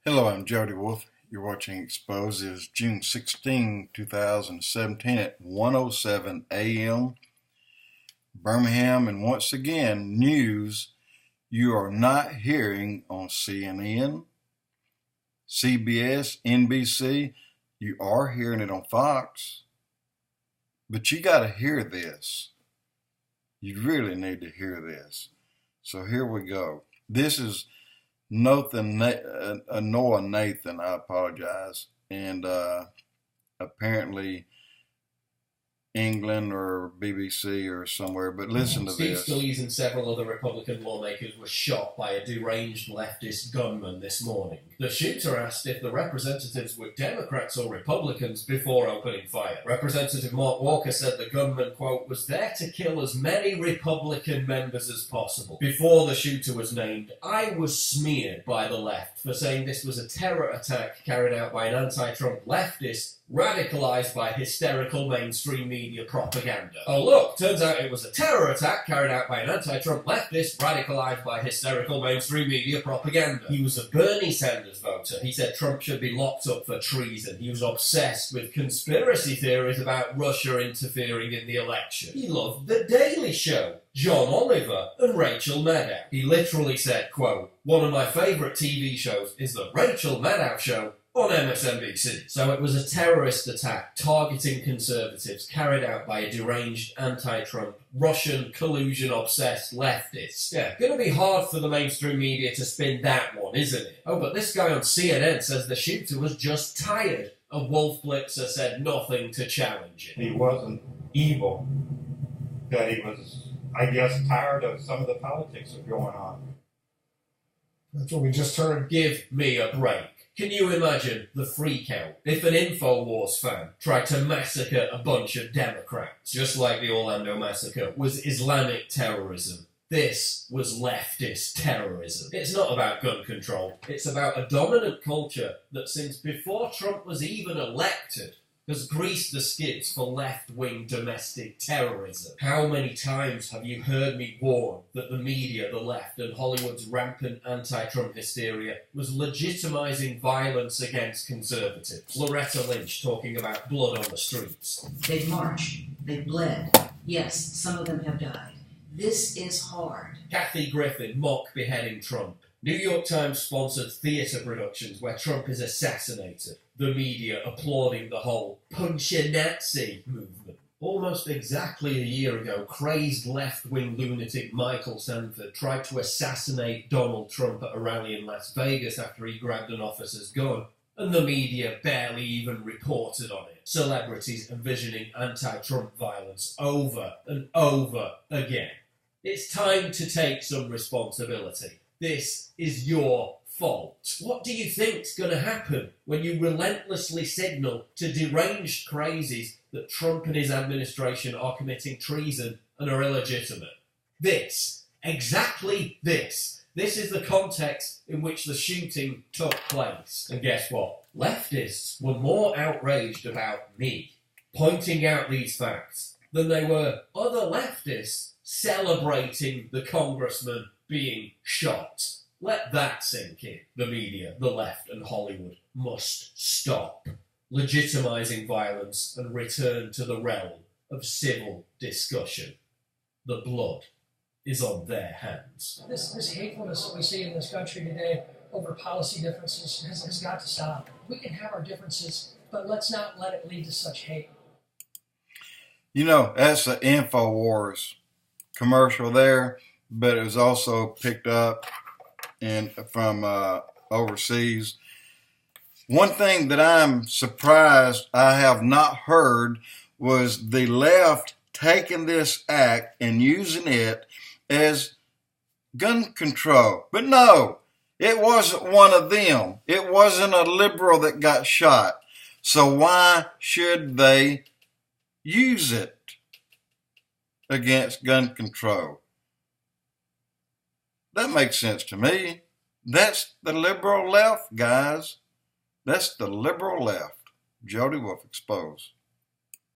Hello, I'm Jody Wolf. You're watching Expoz. It is June 16, 2017 at 1:07 a.m. Birmingham, and once again, news you are not hearing on CNN, CBS, NBC. You are hearing it on Fox, but you got to hear this. You really need to hear this. So here we go. This is Noah Nathan, I apologize, and apparently England or BBC or somewhere, but listen to Steve this. Scalise and several other Republican lawmakers were shot by a deranged leftist gunman this morning. The shooter asked if the representatives were Democrats or Republicans before opening fire. Representative Mark Walker said the gunman, quote, was there to kill as many Republican members as possible. Before the shooter was named, I was smeared by the left for saying this was a terror attack carried out by an anti-Trump leftist radicalized by hysterical mainstream media propaganda. Oh look, turns out it was a terror attack carried out by an anti-Trump leftist radicalized by hysterical mainstream media propaganda. He was a Bernie Sanders voter. He said Trump should be locked up for treason. He was obsessed with conspiracy theories about Russia interfering in the election. He loved The Daily Show, John Oliver, and Rachel Maddow. He literally said, quote, one of my favorite TV shows is The Rachel Maddow Show on MSNBC. So it was a terrorist attack targeting conservatives carried out by a deranged anti-Trump, Russian collusion-obsessed leftist. Yeah, gonna be hard for the mainstream media to spin that one, isn't it? Oh, but this guy on CNN says the shooter was just tired. A Wolf Blitzer said nothing to challenge it. He wasn't evil, that he was, I guess, tired of some of the politics that are going on. That's what we just heard. Give me a break. Can you imagine the freakout if an InfoWars fan tried to massacre a bunch of Democrats, just like the Orlando massacre was Islamic terrorism? This was leftist terrorism. It's not about gun control. It's about a dominant culture that since before Trump was even elected has greased the skids for left-wing domestic terrorism. How many times have you heard me warn that the media, the left, and Hollywood's rampant anti-Trump hysteria was legitimizing violence against conservatives? Loretta Lynch talking about blood on the streets. They've marched. They've bled. Yes, some of them have died. This is hard. Kathy Griffin mock beheading Trump. New York Times sponsored theatre productions where Trump is assassinated. The media applauding the whole punch a Nazi movement. Almost exactly a year ago, crazed left-wing lunatic Michael Sanford tried to assassinate Donald Trump at a rally in Las Vegas after he grabbed an officer's gun, and the media barely even reported on it. Celebrities envisioning anti-Trump violence over and over again. It's time to take some responsibility. This is your fault. What do you think's going to happen when you relentlessly signal to deranged crazies that Trump and his administration are committing treason and are illegitimate? This, exactly this. This is the context in which the shooting took place. And guess what? Leftists were more outraged about me pointing out these facts than they were other leftists celebrating the congressman being shot. Let that sink in. The media, the left, and Hollywood must stop legitimizing violence and return to the realm of civil discussion. The blood is on their hands. This hatefulness that we see in this country today over policy differences has got to stop. We can have our differences, but let's not let it lead to such hate. You know, that's the InfoWars commercial there, but it was also picked up from overseas. One thing that I'm surprised I have not heard was the left taking this act and using it as gun control. But no, it wasn't one of them. It wasn't a liberal that got shot. So why should they use it against gun control? That makes sense to me. That's the liberal left, guys. That's the liberal left. Jody Wolf, Expoz.